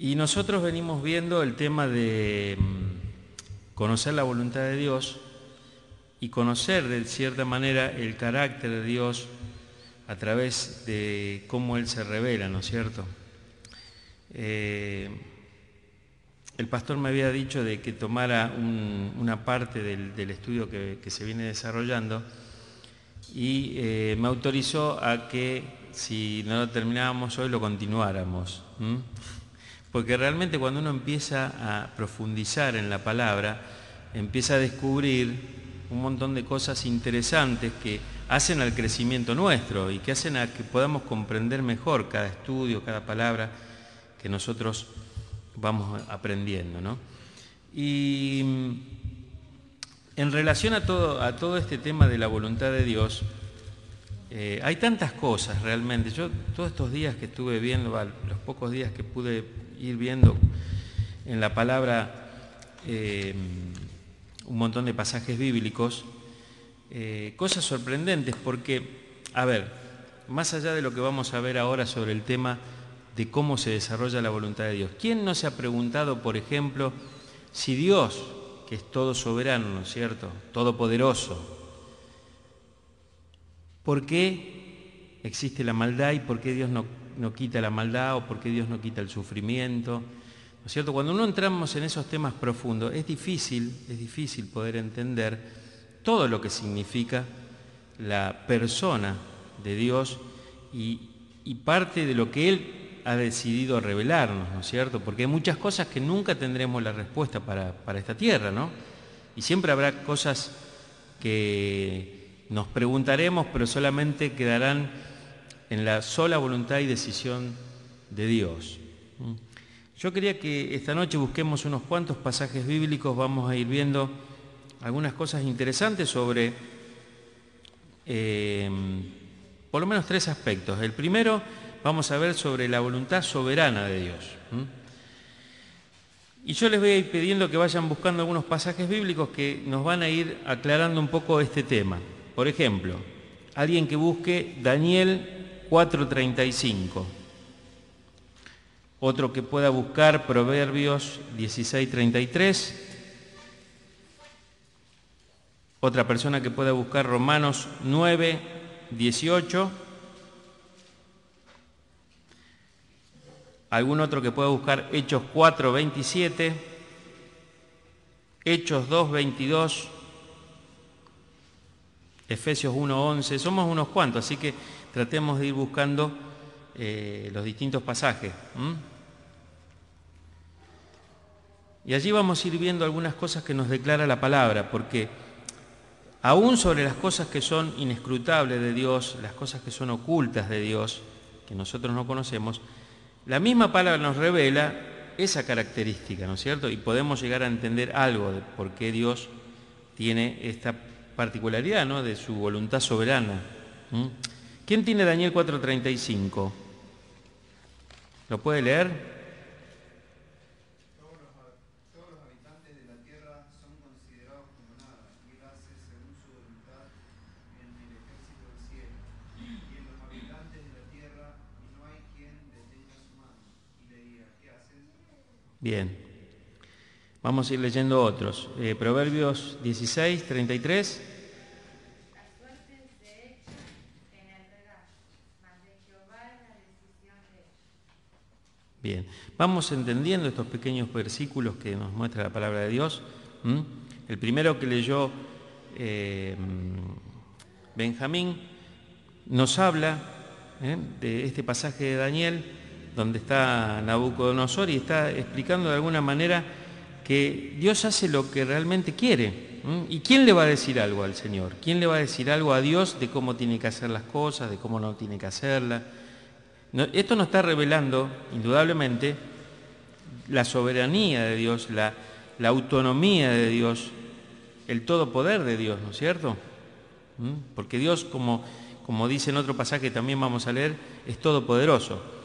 Y nosotros venimos viendo el tema de conocer la voluntad de Dios y conocer de cierta manera el carácter de Dios a través de cómo Él se revela, ¿no es cierto? El pastor me había dicho de que tomara una parte del estudio que se viene desarrollando y me autorizó a que si no lo terminábamos hoy lo continuáramos. Porque realmente cuando uno empieza a profundizar en la palabra, empieza a descubrir un montón de cosas interesantes que hacen al crecimiento nuestro y que hacen a que podamos comprender mejor cada estudio, cada palabra que nosotros vamos aprendiendo, ¿no? Y en relación a todo este tema de la voluntad de Dios, hay tantas cosas realmente. Yo todos estos días que estuve viendo, los pocos días que pude ir viendo en la palabra un montón de pasajes bíblicos, cosas sorprendentes porque, a ver, más allá de lo que vamos a ver ahora sobre el tema de cómo se desarrolla la voluntad de Dios, ¿quién no se ha preguntado, por ejemplo, si Dios, que es todo soberano, ¿no es cierto?, todopoderoso, ¿por qué existe la maldad y por qué Dios no quita la maldad o por qué Dios no quita el sufrimiento? ¿No es cierto? Cuando uno entramos en esos temas profundos, es difícil poder entender todo lo que significa la persona de Dios y parte de lo que Él ha decidido revelarnos, ¿no es cierto? Porque hay muchas cosas que nunca tendremos la respuesta para esta tierra, ¿no? Y siempre habrá cosas que nos preguntaremos, pero solamente quedarán en la sola voluntad y decisión de Dios. Yo quería que esta noche busquemos unos cuantos pasajes bíblicos, vamos a ir viendo algunas cosas interesantes sobre, por lo menos 3 aspectos. El primero, vamos a ver sobre la voluntad soberana de Dios. Y yo les voy a ir pidiendo que vayan buscando algunos pasajes bíblicos que nos van a ir aclarando un poco este tema. Por ejemplo, alguien que busque Daniel 4:35. Otro que pueda buscar Proverbios 16:33. Otra persona que pueda buscar Romanos 9:18. Algún otro que pueda buscar Hechos 4:27. Hechos 2:22. Efesios 1:11, somos unos cuantos, así que tratemos de ir buscando los distintos pasajes. Y allí vamos a ir viendo algunas cosas que nos declara la palabra, porque aún sobre las cosas que son inescrutables de Dios, las cosas que son ocultas de Dios, que nosotros no conocemos, la misma palabra nos revela esa característica, ¿no es cierto? Y podemos llegar a entender algo de por qué Dios tiene esta particularidad, ¿no?, de su voluntad soberana. ¿Quién tiene Daniel 4:35? ¿Lo puede leer? Todos los habitantes de la tierra son considerados como nada, y Él hace según su voluntad en el ejército del cielo, y en los habitantes de la tierra, y no hay quien detenga su mano, y le diga, ¿qué haces? Bien. Vamos a ir leyendo otros. Proverbios 16:33. La suerte se echa en el regazo, mas de Jehová es la decisión de ellos. Bien. Vamos entendiendo estos pequeños versículos que nos muestra la palabra de Dios. El primero que leyó Benjamín nos habla de este pasaje de Daniel, donde está Nabucodonosor y está explicando de alguna manera que Dios hace lo que realmente quiere. ¿Y quién le va a decir algo al Señor? ¿Quién le va a decir algo a Dios de cómo tiene que hacer las cosas, de cómo no tiene que hacerlas? Esto nos está revelando, indudablemente, la soberanía de Dios, la autonomía de Dios, el todopoder de Dios, ¿no es cierto? Porque Dios, como dice en otro pasaje que también vamos a leer, es todopoderoso.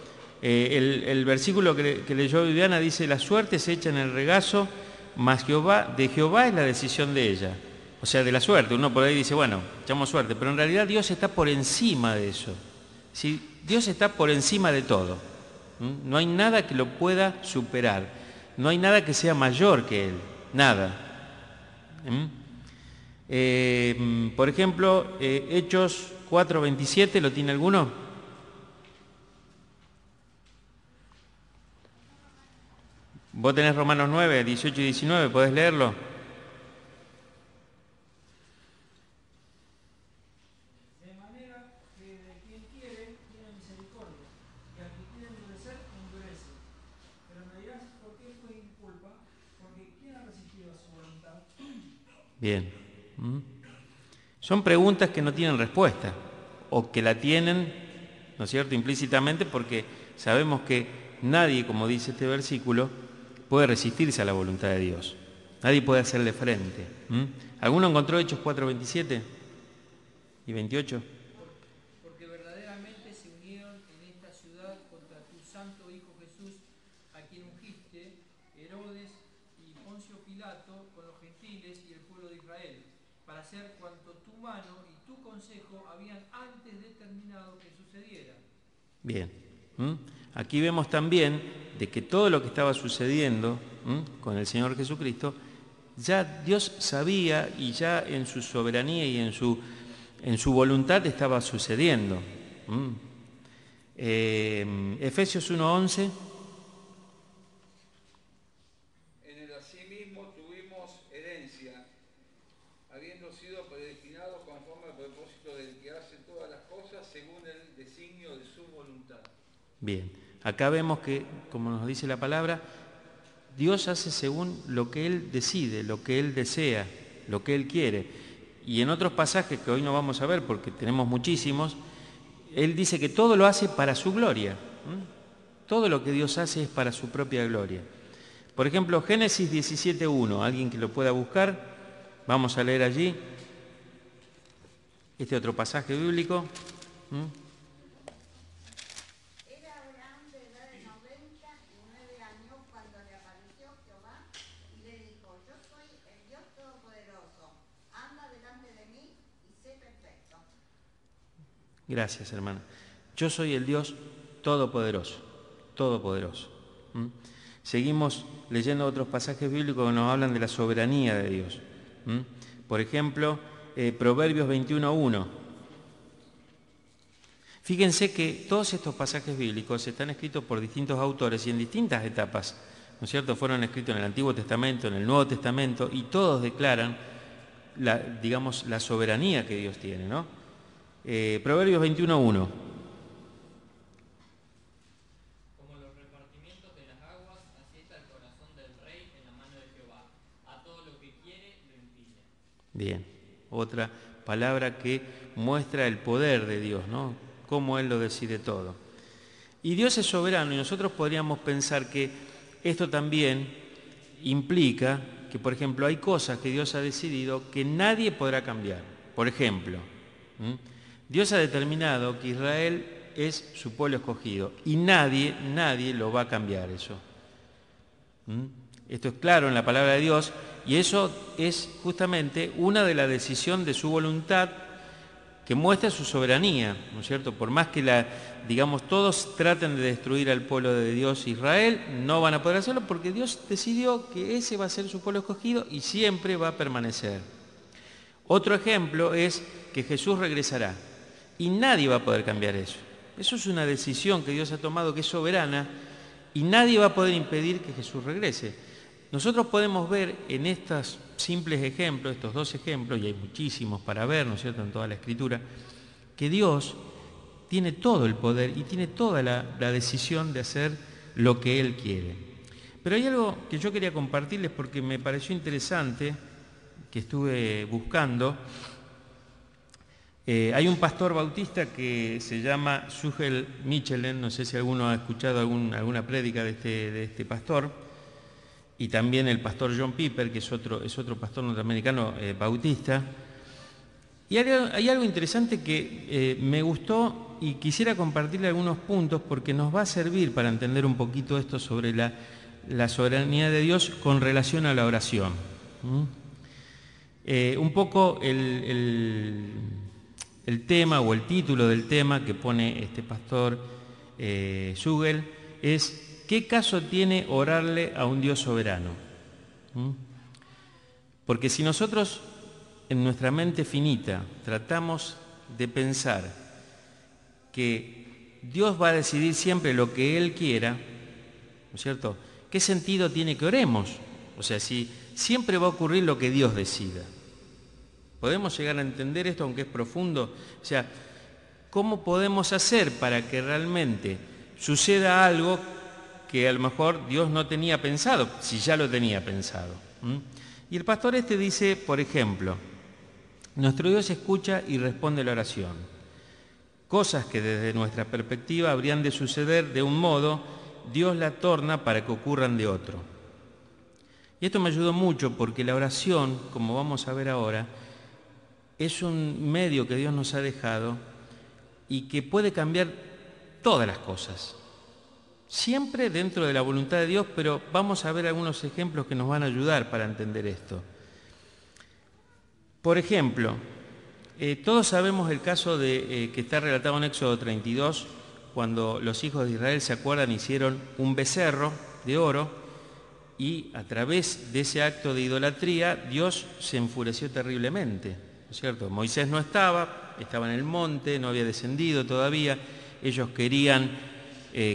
El versículo que leyó Viviana dice, la suerte se echa en el regazo, mas de Jehová es la decisión de ella. O sea, de la suerte. Uno por ahí dice, bueno, echamos suerte, pero en realidad Dios está por encima de eso. ¿Sí? Dios está por encima de todo. No hay nada que lo pueda superar. No hay nada que sea mayor que Él. Nada. Por ejemplo, Hechos 4:27, ¿lo tiene alguno? Vos tenés Romanos 9, 18 y 19, ¿podés leerlo? De manera que de quien quiere, tiene misericordia, y al que quiere endurecer, endurece. Pero me dirás, ¿por qué fue inculpa? Porque ¿quién ha resistido a su voluntad? Bien. Son preguntas que no tienen respuesta, o que la tienen, ¿no es cierto?, implícitamente, porque sabemos que nadie, como dice este versículo, puede resistirse a la voluntad de Dios. Nadie puede hacerle frente. ¿Alguno encontró Hechos 4:27 y 28? Porque verdaderamente se unieron en esta ciudad contra tu santo Hijo Jesús, a quien ungiste, Herodes y Poncio Pilato, con los gentiles y el pueblo de Israel, para hacer cuanto tu mano y tu consejo habían antes determinado que sucediera. Bien. Aquí vemos también de que todo lo que estaba sucediendo con el Señor Jesucristo, ya Dios sabía y ya en su soberanía y en su voluntad estaba sucediendo. Efesios 1:11. En el asimismo tuvimos herencia, habiendo sido predestinados conforme al propósito del que hace todas las cosas según el designio de su voluntad. Bien, acá vemos que, como nos dice la palabra, Dios hace según lo que Él decide, lo que Él desea, lo que Él quiere. Y en otros pasajes que hoy no vamos a ver porque tenemos muchísimos, Él dice que todo lo hace para su gloria. Todo lo que Dios hace es para su propia gloria. Por ejemplo, Génesis 17:1, alguien que lo pueda buscar, vamos a leer allí este otro pasaje bíblico. Era Abraham de edad de 99 años cuando le apareció Jehová y le dijo: yo soy el Dios Todopoderoso, anda delante de mí y sé perfecto. Gracias, hermana. Yo soy el Dios Todopoderoso, Todopoderoso. Seguimos leyendo otros pasajes bíblicos que nos hablan de la soberanía de Dios. Por ejemplo, Proverbios 21:1. Fíjense que todos estos pasajes bíblicos están escritos por distintos autores y en distintas etapas, ¿no es cierto? Fueron escritos en el Antiguo Testamento, en el Nuevo Testamento, y todos declaran la soberanía que Dios tiene, ¿no? Proverbios 21:1. Como los repartimientos de las aguas, así está el corazón del rey en la mano de Jehová. A todo lo que quiere lo impide. Bien, otra palabra que muestra el poder de Dios, ¿no? Cómo Él lo decide todo. Y Dios es soberano y nosotros podríamos pensar que esto también implica que, por ejemplo, hay cosas que Dios ha decidido que nadie podrá cambiar. Por ejemplo, Dios ha determinado que Israel es su pueblo escogido y nadie lo va a cambiar eso. Esto es claro en la palabra de Dios y eso es justamente una de las decisiones de su voluntad que muestra su soberanía, ¿no es cierto? Por más que todos traten de destruir al pueblo de Dios Israel, no van a poder hacerlo porque Dios decidió que ese va a ser su pueblo escogido y siempre va a permanecer. Otro ejemplo es que Jesús regresará y nadie va a poder cambiar eso. Eso es una decisión que Dios ha tomado que es soberana y nadie va a poder impedir que Jesús regrese. Nosotros podemos ver en estos simples ejemplos, estos dos ejemplos, y hay muchísimos para ver, ¿no es cierto?, en toda la Escritura, que Dios tiene todo el poder y tiene toda la decisión de hacer lo que Él quiere. Pero hay algo que yo quería compartirles porque me pareció interesante, que estuve buscando. Hay un pastor bautista que se llama Zugel Michelin, no sé si alguno ha escuchado alguna prédica de este pastor, y también el pastor John Piper, que es otro pastor norteamericano bautista. Y hay algo interesante que me gustó y quisiera compartirle algunos puntos porque nos va a servir para entender un poquito esto sobre la soberanía de Dios con relación a la oración. Un poco el tema o el título del tema que pone este pastor Zugel es ¿qué caso tiene orarle a un Dios soberano? Porque si nosotros en nuestra mente finita tratamos de pensar que Dios va a decidir siempre lo que Él quiera, ¿no es cierto? ¿Qué sentido tiene que oremos? O sea, si siempre va a ocurrir lo que Dios decida. ¿Podemos llegar a entender esto aunque es profundo? O sea, ¿cómo podemos hacer para que realmente suceda algo que a lo mejor Dios no tenía pensado, si ya lo tenía pensado? Y el pastor dice, por ejemplo, nuestro Dios escucha y responde la oración. Cosas que desde nuestra perspectiva habrían de suceder de un modo, Dios la torna para que ocurran de otro. Y esto me ayudó mucho porque la oración, como vamos a ver ahora, es un medio que Dios nos ha dejado y que puede cambiar todas las cosas. Siempre dentro de la voluntad de Dios, pero vamos a ver algunos ejemplos que nos van a ayudar para entender esto. Por ejemplo, todos sabemos el caso que está relatado en Éxodo 32, cuando los hijos de Israel, se acuerdan, hicieron un becerro de oro y a través de ese acto de idolatría Dios se enfureció terriblemente, ¿no es cierto? Moisés no estaba en el monte, no había descendido todavía, ellos querían,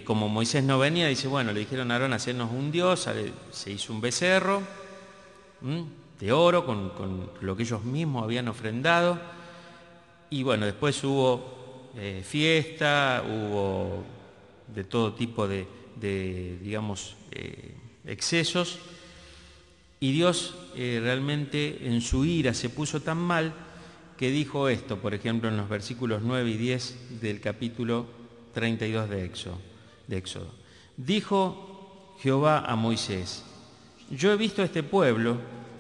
como Moisés no venía, dice, bueno, le dijeron a Aarón, hacernos un dios, se hizo un becerro de oro con lo que ellos mismos habían ofrendado, y bueno, después hubo fiesta, hubo de todo tipo de digamos, excesos, y Dios realmente en su ira se puso tan mal que dijo esto, por ejemplo, en los versículos 9 y 10 del capítulo 32 de Éxodo. Dijo Jehová a Moisés, yo he visto a este pueblo,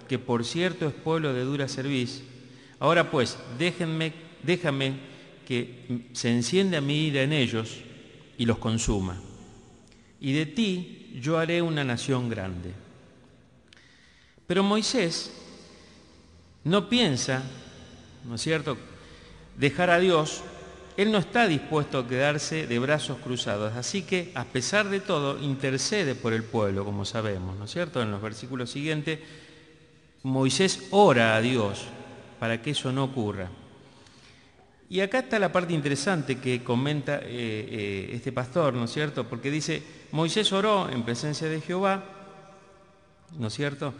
que por cierto es pueblo de dura cerviz, ahora pues, déjame que se encienda mi ira en ellos y los consuma, y de ti yo haré una nación grande. Pero Moisés no piensa, ¿no es cierto?, dejar a Dios. Él no está dispuesto a quedarse de brazos cruzados, así que, a pesar de todo, intercede por el pueblo, como sabemos, ¿no es cierto? En los versículos siguientes, Moisés ora a Dios para que eso no ocurra. Y acá está la parte interesante que comenta este pastor, ¿no es cierto? Porque dice, Moisés oró en presencia de Jehová, ¿no es cierto?,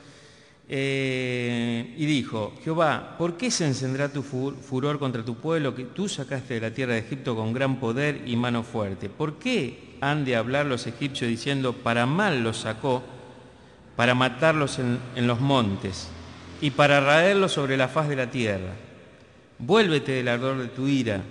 y dijo, Jehová, ¿por qué se encenderá tu furor contra tu pueblo que tú sacaste de la tierra de Egipto con gran poder y mano fuerte? ¿Por qué han de hablar los egipcios diciendo, para mal los sacó, para matarlos en los montes y para raerlos sobre la faz de la tierra? Vuélvete del ardor de tu ira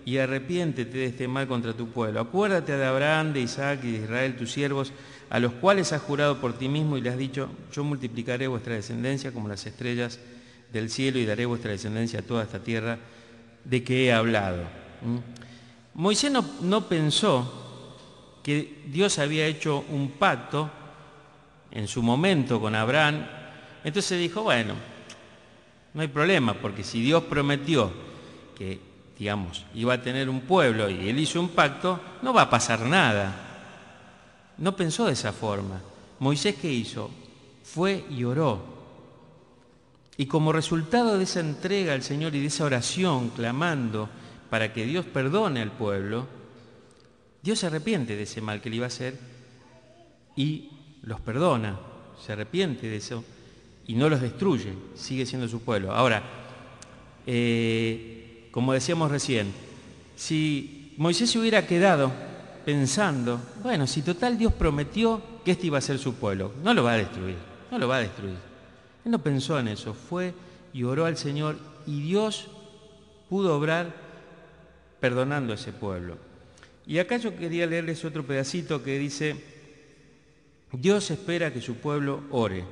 y arrepiéntete de este mal contra tu pueblo. Acuérdate de Abraham, de Isaac y de Israel, tus siervos, a los cuales has jurado por ti mismo y le has dicho, yo multiplicaré vuestra descendencia como las estrellas del cielo y daré vuestra descendencia a toda esta tierra de que he hablado. Moisés no pensó que Dios había hecho un pacto en su momento con Abraham, entonces dijo, bueno, no hay problema, porque si Dios prometió que, digamos, iba a tener un pueblo y él hizo un pacto, no va a pasar nada. No pensó de esa forma. Moisés, ¿qué hizo? Fue y oró. Y como resultado de esa entrega al Señor y de esa oración clamando para que Dios perdone al pueblo, Dios se arrepiente de ese mal que le iba a hacer y los perdona, se arrepiente de eso y no los destruye, sigue siendo su pueblo. Ahora, como decíamos recién, si Moisés se hubiera quedado pensando, bueno, si total Dios prometió que este iba a ser su pueblo, no lo va a destruir. Él no pensó en eso, fue y oró al Señor y Dios pudo obrar perdonando a ese pueblo. Y acá yo quería leerles otro pedacito que dice, Dios espera que su pueblo ore,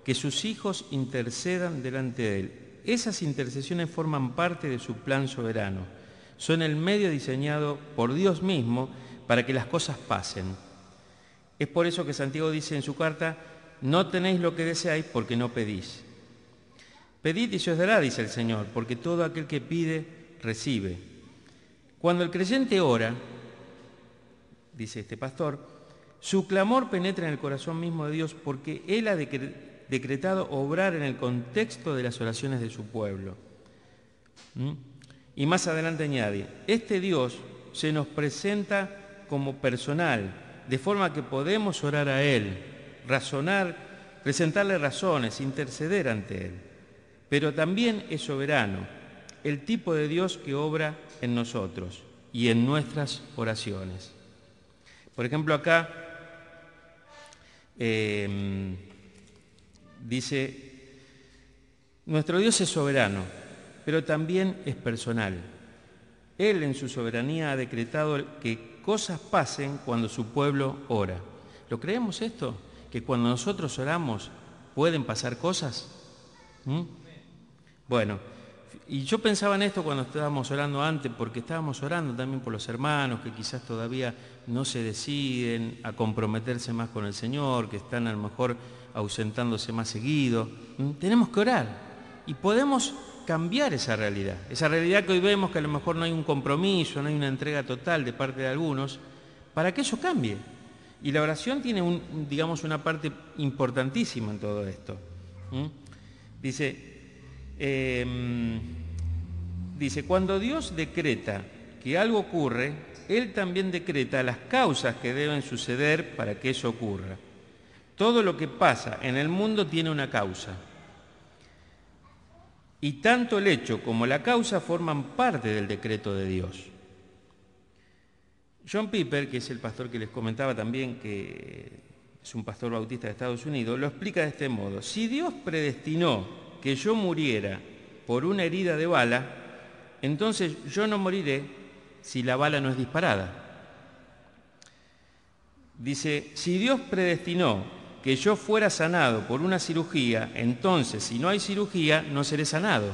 que sus hijos intercedan delante de Él. Esas intercesiones forman parte de su plan soberano, son el medio diseñado por Dios mismo para que las cosas pasen. Es por eso que Santiago dice en su carta, no tenéis lo que deseáis porque no pedís. Pedid y se os dará, dice el Señor, porque todo aquel que pide, recibe. Cuando el creyente ora, dice este pastor, Su clamor penetra en el corazón mismo de Dios porque Él ha decretado obrar en el contexto de las oraciones de su pueblo. Y más adelante añade, este Dios se nos presenta como personal, de forma que podemos orar a Él, razonar, presentarle razones, interceder ante Él. Pero también es soberano, el tipo de Dios que obra en nosotros y en nuestras oraciones. Por ejemplo, acá dice, nuestro Dios es soberano, pero también es personal. Él en su soberanía ha decretado que cosas pasen cuando su pueblo ora. ¿Lo creemos esto? ¿Que cuando nosotros oramos pueden pasar cosas? Bueno, y yo pensaba en esto cuando estábamos orando antes, porque estábamos orando también por los hermanos que quizás todavía no se deciden a comprometerse más con el Señor, que están a lo mejor ausentándose más seguido. Tenemos que orar y podemos cambiar esa realidad que hoy vemos que a lo mejor no hay un compromiso, no hay una entrega total de parte de algunos, para que eso cambie. Y la oración tiene una parte importantísima en todo esto. Dice, cuando Dios decreta que algo ocurre, Él también decreta las causas que deben suceder para que eso ocurra. Todo lo que pasa en el mundo tiene una causa. Y tanto el hecho como la causa forman parte del decreto de Dios. John Piper, que es el pastor que les comentaba también, que es un pastor bautista de Estados Unidos, lo explica de este modo. Si Dios predestinó que yo muriera por una herida de bala, entonces yo no moriré si la bala no es disparada. Dice, si Dios predestinó que yo fuera sanado por una cirugía, entonces si no hay cirugía no seré sanado.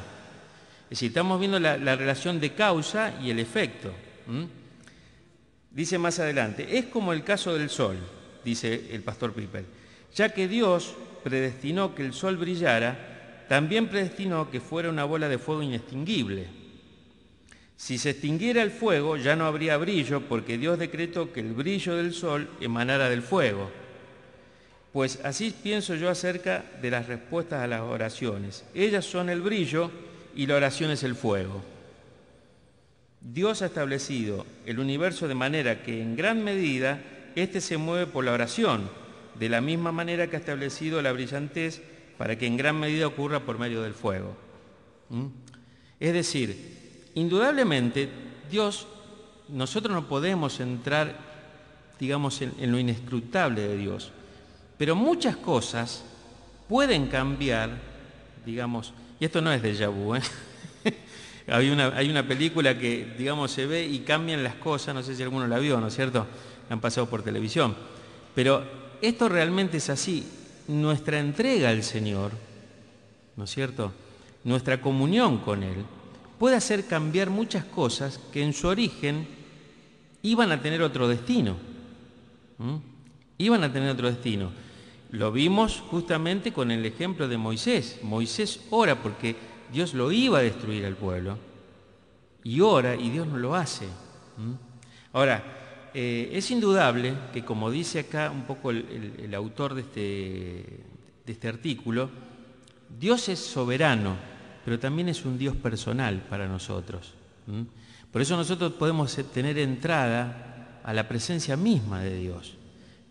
Es decir, estamos viendo la relación de causa y el efecto. Dice más adelante, es como el caso del sol, dice el pastor Piper, ya que Dios predestinó que el sol brillara, también predestinó que fuera una bola de fuego inextinguible. Si se extinguiera el fuego, ya no habría brillo, porque Dios decretó que el brillo del sol emanara del fuego. Pues así pienso yo acerca de las respuestas a las oraciones. Ellas son el brillo y la oración es el fuego. Dios ha establecido el universo de manera que en gran medida éste se mueve por la oración, de la misma manera que ha establecido la brillantez para que en gran medida ocurra por medio del fuego. Es decir, indudablemente nosotros no podemos entrar, digamos, en lo inescrutable de Dios. Pero muchas cosas pueden cambiar, digamos, y esto no es déjà vu, Hay una película que, digamos, se ve y cambian las cosas, no sé si alguno la vio, ¿no es cierto? La han pasado por televisión. Pero esto realmente es así. Nuestra entrega al Señor, ¿no es cierto? Nuestra comunión con Él puede hacer cambiar muchas cosas que en su origen iban a tener otro destino. Iban a tener otro destino. Lo vimos justamente con el ejemplo de Moisés. Moisés ora porque Dios lo iba a destruir al pueblo. Y ora y Dios no lo hace. Ahora, es indudable que, como dice acá un poco el autor de este artículo, Dios es soberano, pero también es un Dios personal para nosotros. Por eso nosotros podemos tener entrada a la presencia misma de Dios.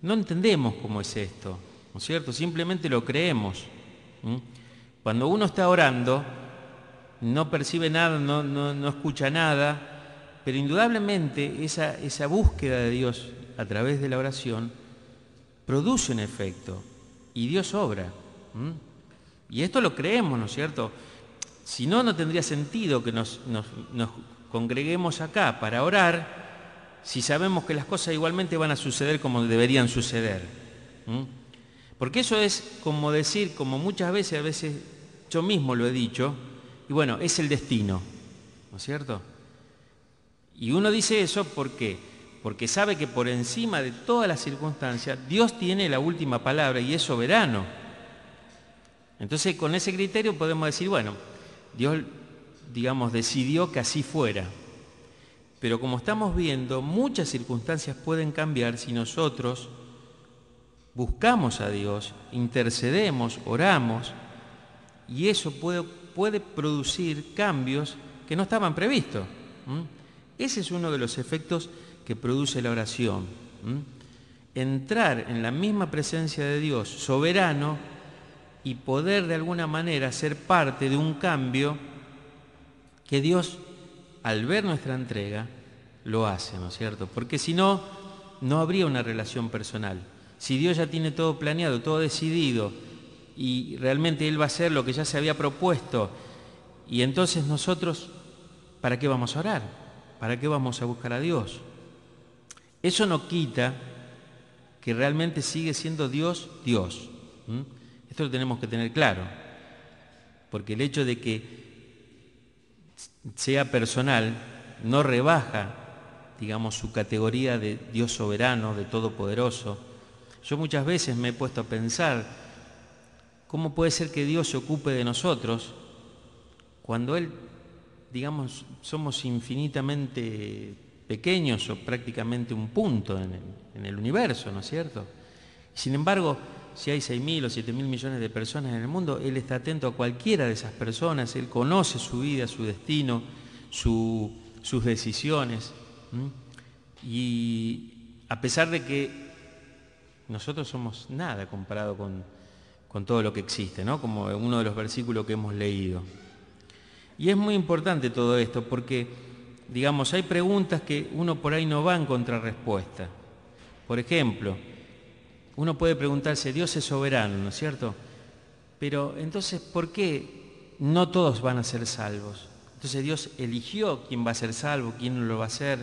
No entendemos cómo es esto, ¿no es cierto? Simplemente lo creemos. Cuando uno está orando, no percibe nada, no escucha nada, pero indudablemente esa búsqueda de Dios a través de la oración produce un efecto y Dios obra. Y esto lo creemos, ¿no es cierto? Si no, no tendría sentido que nos congreguemos acá para orar si sabemos que las cosas igualmente van a suceder como deberían suceder. Porque eso es como decir, como muchas veces, a veces yo mismo lo he dicho, y bueno, es el destino, ¿no es cierto? Y uno dice eso ¿por qué? Porque sabe que por encima de todas las circunstancias, Dios tiene la última palabra y es soberano. Entonces, con ese criterio podemos decir, bueno, Dios, digamos, decidió que así fuera. Pero como estamos viendo, muchas circunstancias pueden cambiar si nosotros buscamos a Dios, intercedemos, oramos, y eso puede producir cambios que no estaban previstos. Ese es uno de los efectos que produce la oración. Entrar en la misma presencia de Dios, soberano, y poder de alguna manera ser parte de un cambio que Dios, al ver nuestra entrega, lo hace, ¿no es cierto? Porque si no, no habría una relación personal. Si Dios ya tiene todo planeado, todo decidido, y realmente Él va a hacer lo que ya se había propuesto, y entonces nosotros, ¿para qué vamos a orar? ¿Para qué vamos a buscar a Dios? Eso no quita que realmente sigue siendo Dios, Dios. Esto lo tenemos que tener claro, porque el hecho de que sea personal no rebaja, digamos, su categoría de Dios soberano, de todopoderoso. Yo muchas veces me he puesto a pensar cómo puede ser que Dios se ocupe de nosotros cuando Él, digamos, somos infinitamente pequeños o prácticamente un punto en el universo, ¿no es cierto? Sin embargo, si hay 6.000 o 7.000 millones de personas en el mundo, Él está atento a cualquiera de esas personas, Él conoce su vida, su destino, sus decisiones. Y a pesar de que nosotros somos nada comparado con todo lo que existe, ¿no? Como en uno de los versículos que hemos leído. Y es muy importante todo esto porque, digamos, hay preguntas que uno por ahí no va a encontrar respuesta. Por ejemplo, uno puede preguntarse, Dios es soberano, ¿no es cierto? Pero entonces, ¿por qué no todos van a ser salvos? Entonces Dios eligió quién va a ser salvo, quién no lo va a ser.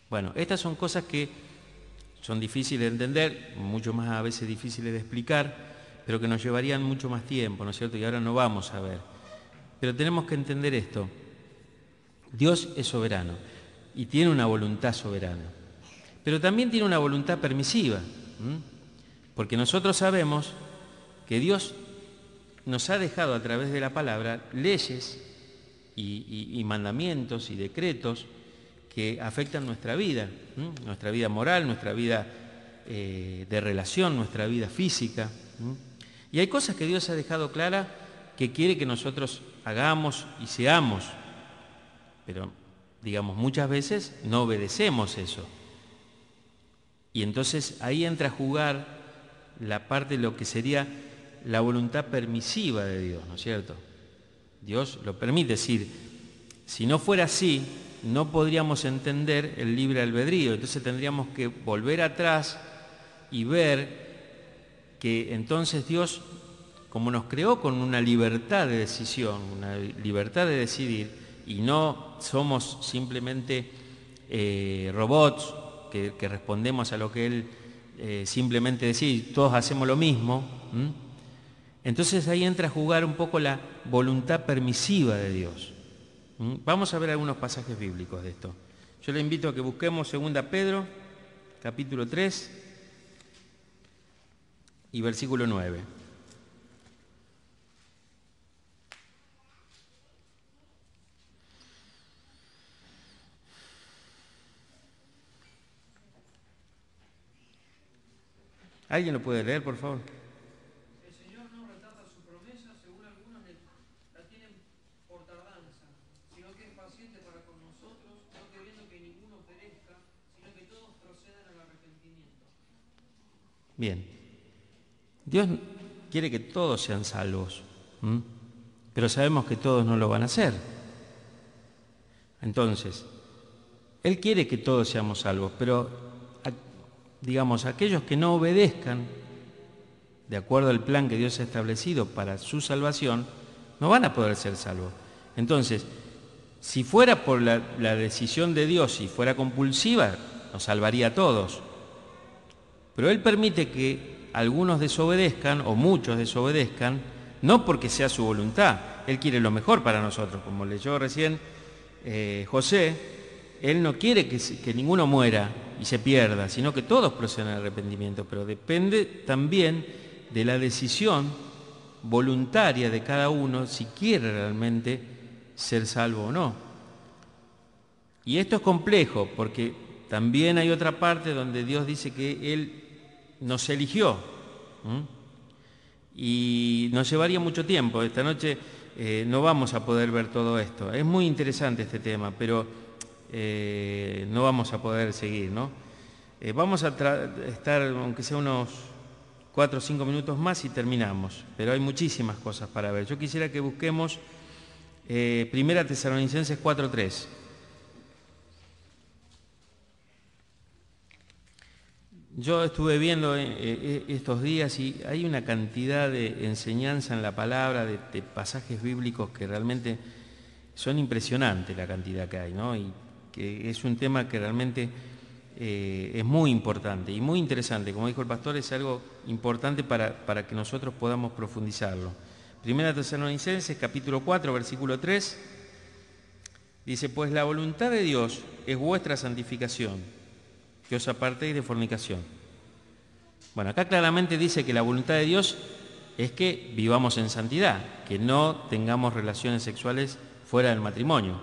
Bueno, estas son cosas que son difíciles de entender, mucho más a veces difíciles de explicar, pero que nos llevarían mucho más tiempo, ¿no es cierto? Y ahora no vamos a ver. Pero tenemos que entender esto. Dios es soberano y tiene una voluntad soberana, pero también tiene una voluntad permisiva, porque nosotros sabemos que Dios nos ha dejado a través de la palabra leyes y mandamientos y decretos que afectan nuestra vida moral, nuestra vida de relación, nuestra vida física. Y hay cosas que Dios ha dejado claras que quiere que nosotros hagamos y seamos, pero, digamos, muchas veces no obedecemos eso. Y entonces ahí entra a jugar la parte de lo que sería la voluntad permisiva de Dios, ¿no es cierto? Dios lo permite, es decir, si no fuera así, no podríamos entender el libre albedrío, entonces tendríamos que volver atrás y ver que entonces Dios, como nos creó con una libertad de decisión, una libertad de decidir, y no somos simplemente robots que respondemos a lo que Él simplemente decide, todos hacemos lo mismo, entonces ahí entra a jugar un poco la voluntad permisiva de Dios. Vamos a ver algunos pasajes bíblicos de esto. Yo le invito a que busquemos 2 Pedro, capítulo 3 y versículo 9. ¿Alguien lo puede leer, por favor? El Señor no retarda su promesa, según algunos la tienen por tardanza, sino que es paciente para con nosotros, no queriendo que ninguno perezca, sino que todos procedan al arrepentimiento. Bien. Dios quiere que todos sean salvos, pero sabemos que todos no lo van a hacer. Entonces, Él quiere que todos seamos salvos, pero digamos, aquellos que no obedezcan de acuerdo al plan que Dios ha establecido para su salvación, no van a poder ser salvos. Entonces, si fuera por la decisión de Dios, si fuera compulsiva, nos salvaría a todos. Pero Él permite que algunos desobedezcan, o muchos desobedezcan, no porque sea su voluntad. Él quiere lo mejor para nosotros. Como leyó recién José, Él no quiere que ninguno muera y se pierda, sino que todos procedan al arrepentimiento, pero depende también de la decisión voluntaria de cada uno si quiere realmente ser salvo o no. Y esto es complejo porque también hay otra parte donde Dios dice que Él nos eligió. Y nos llevaría mucho tiempo. Esta noche no vamos a poder ver todo esto. Es muy interesante este tema, pero no vamos a poder seguir, ¿no? Vamos a estar, aunque sea unos 4 o 5 minutos más y terminamos, pero hay muchísimas cosas para ver. Yo quisiera que busquemos Primera Tesalonicenses 4:3. Yo estuve viendo estos días y hay una cantidad de enseñanza en la palabra, de pasajes bíblicos que realmente son impresionantes la cantidad que hay, ¿no? Y que es un tema que realmente es muy importante y muy interesante. Como dijo el pastor, es algo importante para que nosotros podamos profundizarlo. Primera Tesalonicenses, capítulo 4, versículo 3, dice: pues la voluntad de Dios es vuestra santificación, que os apartéis de fornicación. Bueno, acá claramente dice que la voluntad de Dios es que vivamos en santidad, que no tengamos relaciones sexuales fuera del matrimonio.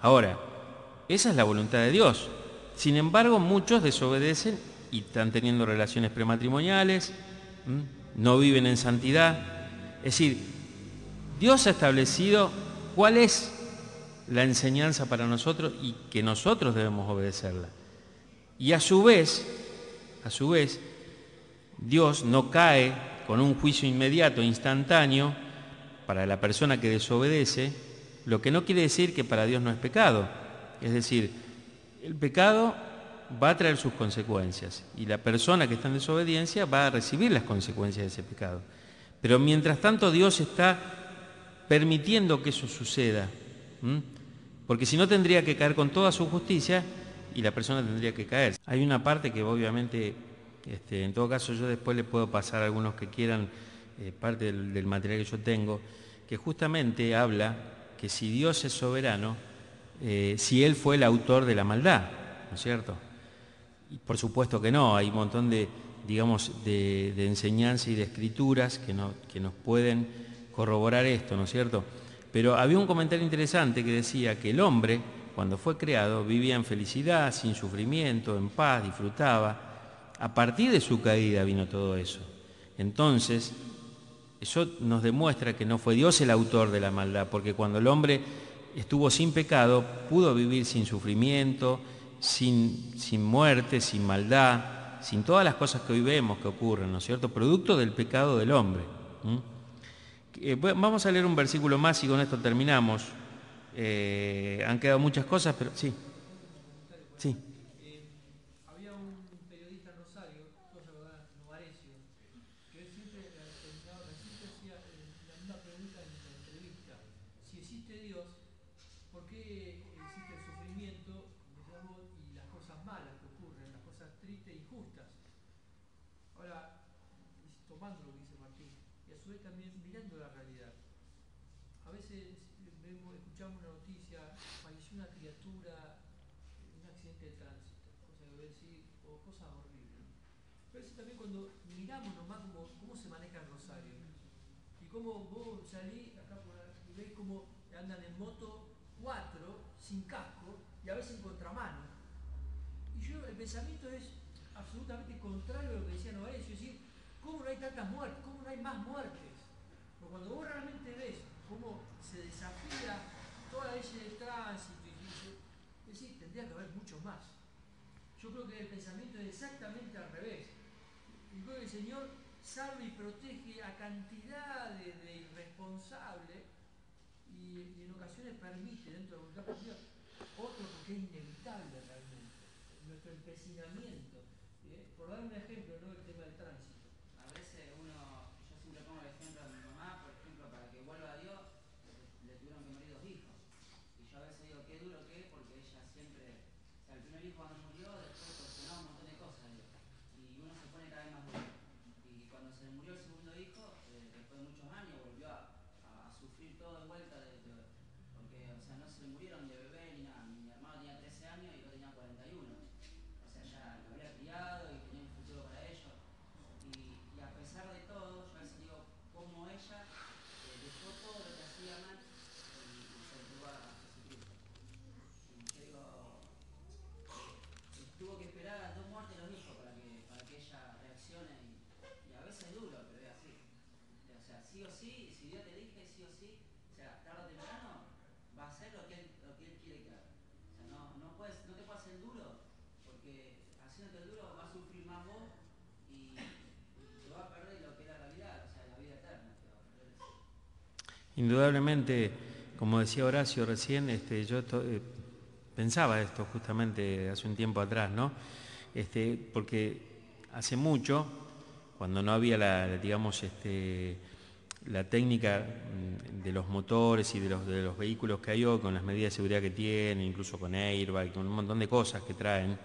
Ahora, esa es la voluntad de Dios. Sin embargo, muchos desobedecen y están teniendo relaciones prematrimoniales, no viven en santidad. Es decir, Dios ha establecido cuál es la enseñanza para nosotros y que nosotros debemos obedecerla. Y a su vez, Dios no cae con un juicio inmediato, instantáneo, para la persona que desobedece, lo que no quiere decir que para Dios no es pecado. Es decir, el pecado va a traer sus consecuencias y la persona que está en desobediencia va a recibir las consecuencias de ese pecado. Pero mientras tanto Dios está permitiendo que eso suceda, porque si no tendría que caer con toda su justicia y la persona tendría que caer. Hay una parte que obviamente, en todo caso yo después le puedo pasar a algunos que quieran parte del material que yo tengo, que justamente habla que si Dios es soberano, si Él fue el autor de la maldad, ¿no es cierto? Y por supuesto que no, hay un montón de, digamos, de enseñanza y de escrituras que nos pueden corroborar esto, ¿no es cierto? Pero había un comentario interesante que decía que el hombre, cuando fue creado, vivía en felicidad, sin sufrimiento, en paz, disfrutaba. A partir de su caída vino todo eso. Entonces, eso nos demuestra que no fue Dios el autor de la maldad, porque cuando el hombre estuvo sin pecado, pudo vivir sin sufrimiento, sin muerte, sin maldad, sin todas las cosas que hoy vemos que ocurren, ¿no es cierto? Producto del pecado del hombre. Vamos a leer un versículo más y con esto terminamos. Han quedado muchas cosas, pero sí. Sí. Había un periodista en Rosario, todos se acordarán, Novarecio, que él siempre hacía la misma pregunta en la entrevista: si existe Dios, ¿por qué existe el sufrimiento, digamos, y las cosas malas que ocurren, las cosas tristes e injustas? Ahora, tomando lo que dice Martín, y a su vez también mirando la realidad. A veces escuchamos una noticia: falleció una criatura en un accidente de tránsito, cosa que voy a decir, o cosas horribles. Pero a veces también cuando miramos nomás cómo se maneja el Rosario, y cómo vos salís acá y veis cómo andan en moto 4, sin casco, y a veces en contramano. Y el pensamiento es absolutamente contrario a lo que decía Novarecio, es decir, ¿cómo no hay tantas muertes? ¿Cómo no hay más muertes? Porque cuando vos realmente ves cómo se desafía toda la ley de tránsito, es decir, tendría que haber mucho más. Yo creo que el pensamiento es exactamente al revés. Y creo que el Señor salva y protege a cantidad de irresponsables y en ocasiones permite dentro de la voluntad de Dios otro porque es inevitable realmente. Nuestro empecinamiento. Por dar un ejemplo, ¿no? El tema del tránsito. A veces yo siempre pongo el ejemplo a mi mamá, por ejemplo, para que vuelva a Dios, le tuvieron que morir 2 hijos. Y yo a veces digo, qué duro que es, porque ella siempre, o sea, el primer hijo cuando murió, después cuestionaba un montón de cosas, digo, y uno se pone cada vez más duro. Y cuando se le murió el segundo hijo, después de muchos años, volvió a sufrir todo de vuelta, porque, o sea, no se le murieron de bebé ni nada. Mi hermano tenía 13 años y yo tenía 41. O sea, ya lo había criado y tenía un futuro para ellos. Y a pesar de todo, yo a veces digo, cómo ella dejó todo lo que hacía mal y se entregó a Jesucristo. Y yo digo, tuvo que esperar a 2 muertes de los hijos para que ella reaccione O sea, sí o sí, si Dios te elige, sí o sí, o sea, tarde o temprano va a hacer lo que Él quiere que haga. O sea, no te puedes hacer duro, porque haciéndote el duro vas a sufrir más vos y te vas a perder lo que es la realidad, o sea, la vida eterna te va a perder eso. Indudablemente, como decía Horacio recién, yo pensaba esto justamente hace un tiempo atrás, ¿no? Porque hace mucho, cuando no había la técnica de los motores y de los vehículos que hay hoy, con las medidas de seguridad que tienen, incluso con airbag, con un montón de cosas que traen,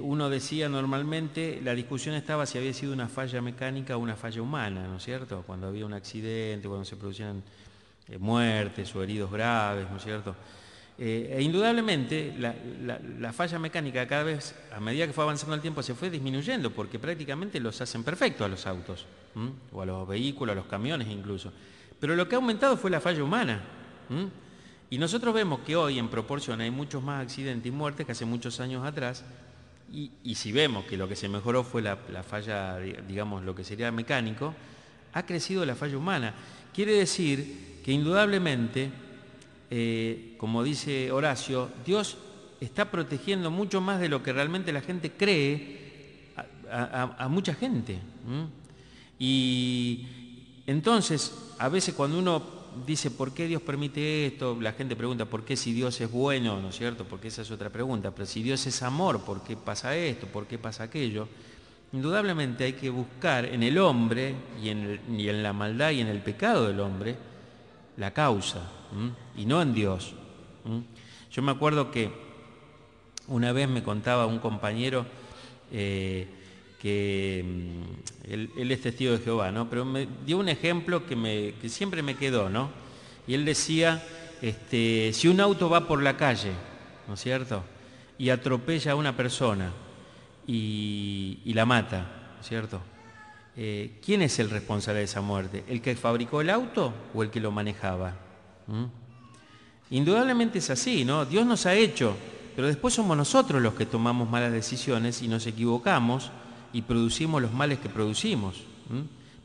uno decía normalmente, la discusión estaba si había sido una falla mecánica o una falla humana, ¿no es cierto? Cuando había un accidente, cuando se producían muertes o heridos graves, ¿no es cierto? Indudablemente la falla mecánica cada vez, a medida que fue avanzando el tiempo, se fue disminuyendo, porque prácticamente los hacen perfectos a los autos, o a los vehículos, a los camiones incluso. Pero lo que ha aumentado fue la falla humana. Y nosotros vemos que hoy en proporción hay muchos más accidentes y muertes que hace muchos años atrás, y si vemos que lo que se mejoró fue la falla, digamos, lo que sería mecánico, ha crecido la falla humana. Quiere decir que indudablemente, como dice Horacio, Dios está protegiendo mucho más de lo que realmente la gente cree a mucha gente. Y entonces, a veces cuando uno dice, ¿por qué Dios permite esto? La gente pregunta, ¿por qué si Dios es bueno? ¿No es cierto? Porque esa es otra pregunta. Pero si Dios es amor, ¿por qué pasa esto? ¿Por qué pasa aquello? Indudablemente hay que buscar en el hombre y en la maldad y en el pecado del hombre la causa, y no en Dios. Yo me acuerdo que una vez me contaba un compañero que él es testigo de Jehová, ¿no? Pero me dio un ejemplo que siempre me quedó, ¿no? Y él decía, si un auto va por la calle, ¿no es cierto?, y atropella a una persona y la mata, ¿no es cierto?, ¿quién es el responsable de esa muerte? ¿El que fabricó el auto o el que lo manejaba? Indudablemente es así, ¿no? Dios nos ha hecho, pero después somos nosotros los que tomamos malas decisiones y nos equivocamos y producimos los males que producimos,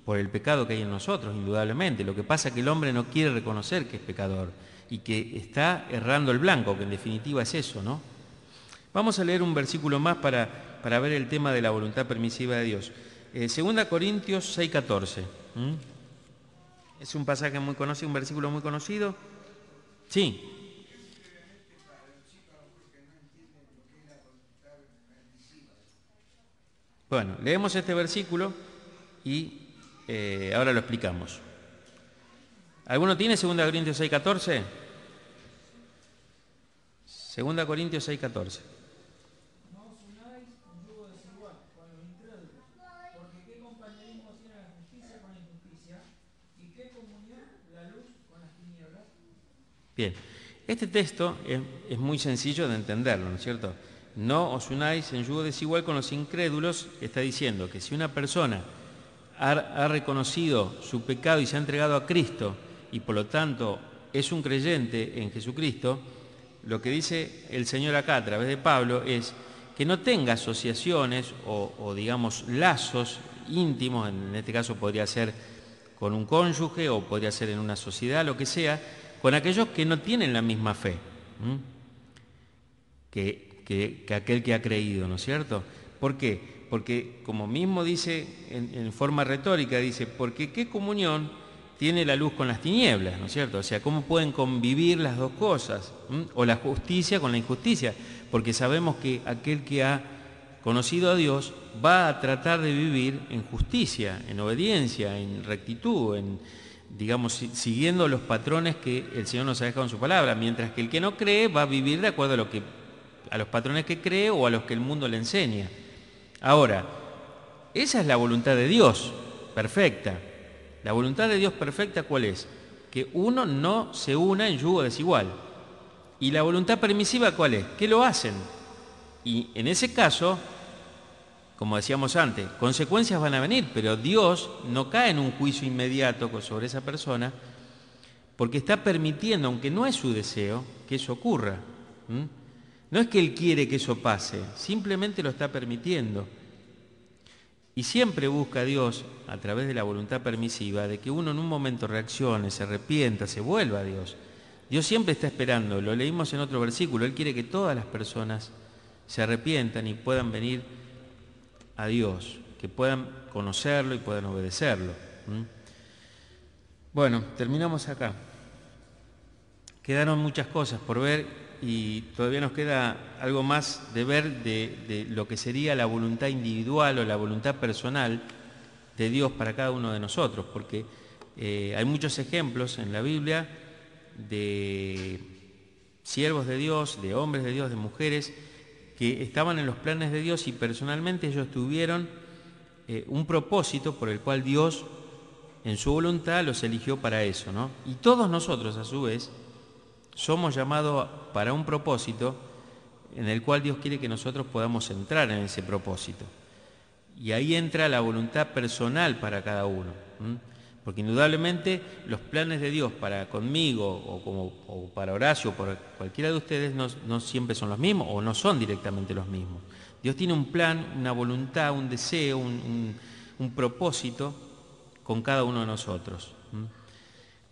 por el pecado que hay en nosotros, indudablemente. Lo que pasa es que el hombre no quiere reconocer que es pecador y que está errando el blanco, que en definitiva es eso, ¿no? Vamos a leer un versículo más para ver el tema de la voluntad permisiva de Dios. 2 Corintios 6:14. Es un pasaje muy conocido, un versículo muy conocido. Sí. Bueno, leemos este versículo y ahora lo explicamos. ¿Alguno tiene 2 Corintios 6:14? 2 Corintios 6:14. Bien, este texto es muy sencillo de entenderlo, ¿no es cierto? No os unáis en yugo desigual con los incrédulos. Está diciendo que si una persona ha reconocido su pecado y se ha entregado a Cristo y por lo tanto es un creyente en Jesucristo, lo que dice el Señor acá a través de Pablo es que no tenga asociaciones o digamos lazos íntimos, en este caso podría ser con un cónyuge o podría ser en una sociedad, lo que sea, con aquellos que no tienen la misma fe que aquel que ha creído, ¿no es cierto? ¿Por qué? Porque, como mismo dice en forma retórica, dice, porque ¿qué comunión tiene la luz con las tinieblas? ¿No es cierto? O sea, ¿cómo pueden convivir las dos cosas? O la justicia con la injusticia, porque sabemos que aquel que ha conocido a Dios va a tratar de vivir en justicia, en obediencia, en rectitud, digamos, siguiendo los patrones que el Señor nos ha dejado en su palabra, mientras que el que no cree va a vivir de acuerdo a los patrones que cree o a los que el mundo le enseña. Ahora, esa es la voluntad de Dios perfecta. La voluntad de Dios perfecta, ¿cuál es? Que uno no se una en yugo desigual. ¿Y la voluntad permisiva cuál es? Que lo hacen. Y en ese caso, como decíamos antes, consecuencias van a venir, pero Dios no cae en un juicio inmediato sobre esa persona porque está permitiendo, aunque no es su deseo, que eso ocurra. No es que Él quiere que eso pase, simplemente lo está permitiendo. Y siempre busca Dios, a través de la voluntad permisiva, de que uno en un momento reaccione, se arrepienta, se vuelva a Dios. Dios siempre está esperando, lo leímos en otro versículo, Él quiere que todas las personas se arrepientan y puedan venir a Dios, que puedan conocerlo y puedan obedecerlo. Bueno, terminamos acá. Quedaron muchas cosas por ver y todavía nos queda algo más de ver de lo que sería la voluntad individual o la voluntad personal de Dios para cada uno de nosotros, porque hay muchos ejemplos en la Biblia de siervos de Dios, de hombres de Dios, de mujeres que estaban en los planes de Dios y personalmente ellos tuvieron un propósito por el cual Dios en su voluntad los eligió para eso, ¿no? Y todos nosotros a su vez somos llamados para un propósito en el cual Dios quiere que nosotros podamos entrar en ese propósito. Y ahí entra la voluntad personal para cada uno. Porque indudablemente los planes de Dios para conmigo o para Horacio o para cualquiera de ustedes no siempre son los mismos o no son directamente los mismos. Dios tiene un plan, una voluntad, un deseo, un propósito con cada uno de nosotros.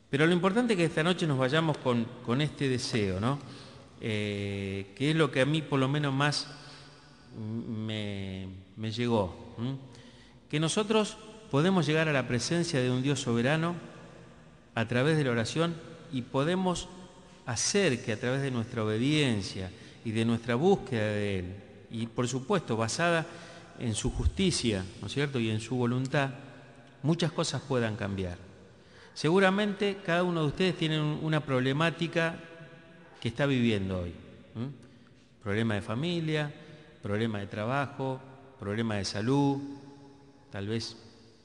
Pero lo importante es que esta noche nos vayamos con este deseo, ¿no? Que es lo que a mí por lo menos más me llegó. Que nosotros podemos llegar a la presencia de un Dios soberano a través de la oración y podemos hacer que a través de nuestra obediencia y de nuestra búsqueda de Él, y por supuesto basada en su justicia, ¿no es cierto?, y en su voluntad, muchas cosas puedan cambiar. Seguramente cada uno de ustedes tiene una problemática que está viviendo hoy. Problema de familia, problema de trabajo, problema de salud, tal vez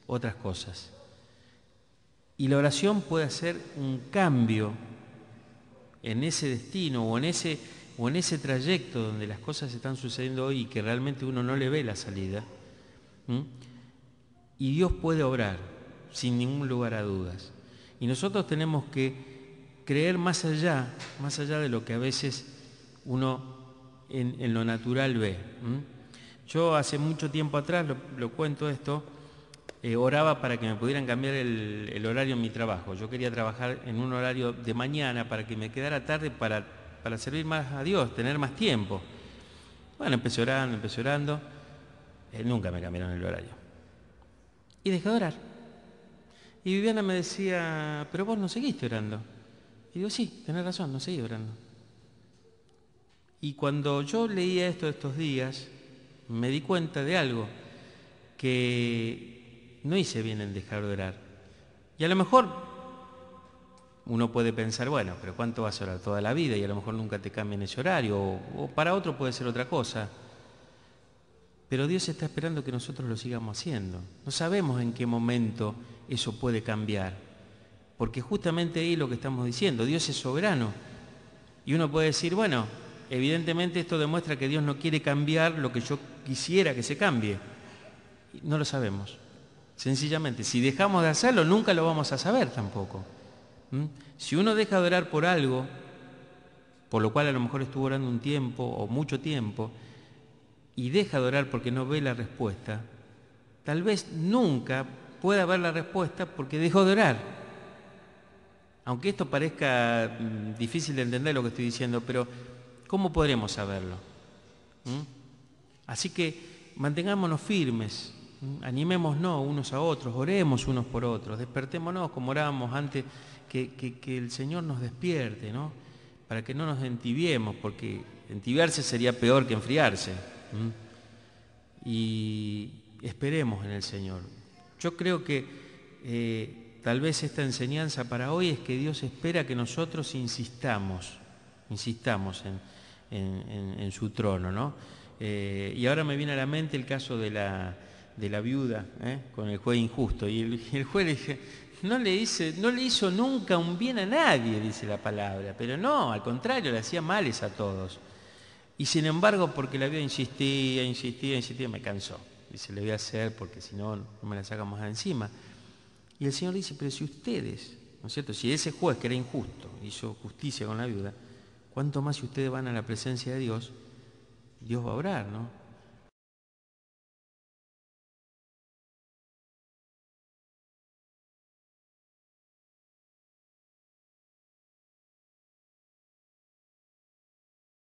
otras cosas. Y la oración puede hacer un cambio en ese destino o en ese trayecto donde las cosas están sucediendo hoy y que realmente uno no le ve la salida. Y Dios puede obrar sin ningún lugar a dudas. Y nosotros tenemos que creer más allá de lo que a veces uno en lo natural ve. Yo hace mucho tiempo atrás, lo cuento esto, oraba para que me pudieran cambiar el horario en mi trabajo. Yo quería trabajar en un horario de mañana para que me quedara tarde para servir más a Dios, tener más tiempo. Bueno, empecé orando, nunca me cambiaron el horario. Y dejé de orar. Y Viviana me decía, pero vos no seguiste orando. Y digo, sí, tenés razón, no seguí orando. Y cuando yo leía esto estos días, me di cuenta de algo, que no hice bien en dejar de orar. Y a lo mejor uno puede pensar, bueno, pero ¿cuánto vas a orar? Toda la vida, y a lo mejor nunca te cambian ese horario, o para otro puede ser otra cosa. Pero Dios está esperando que nosotros lo sigamos haciendo. No sabemos en qué momento eso puede cambiar, porque justamente ahí lo que estamos diciendo, Dios es soberano. Y uno puede decir, bueno, evidentemente esto demuestra que Dios no quiere cambiar lo que yo quisiera que se cambie. No lo sabemos. Sencillamente, si dejamos de hacerlo, nunca lo vamos a saber tampoco. Si uno deja de orar por algo, por lo cual a lo mejor estuvo orando un tiempo o mucho tiempo, y deja de orar porque no ve la respuesta, tal vez nunca pueda ver la respuesta porque dejó de orar. Aunque esto parezca difícil de entender lo que estoy diciendo, pero ¿cómo podremos saberlo? Así que mantengámonos firmes, animémonos unos a otros, oremos unos por otros, despertémonos como orábamos antes, que el Señor nos despierte, ¿no? Para que no nos entibiemos, porque entibiarse sería peor que enfriarse. Y esperemos en el Señor. Yo creo que tal vez esta enseñanza para hoy es que Dios espera que nosotros insistamos en su trono, ¿no? Y ahora me viene a la mente el caso de la viuda, con el juez injusto. Y el juez le dice, no le hizo nunca un bien a nadie, dice la palabra, pero no, al contrario, le hacía males a todos. Y sin embargo, porque la viuda insistía, me cansó. Dice, le voy a hacer porque si no, no me la sacamos de encima. Y el Señor dice, pero si ustedes, ¿no es cierto? Si ese juez que era injusto hizo justicia con la viuda, ¿cuánto más si ustedes van a la presencia de Dios? Dios va a obrar, ¿no?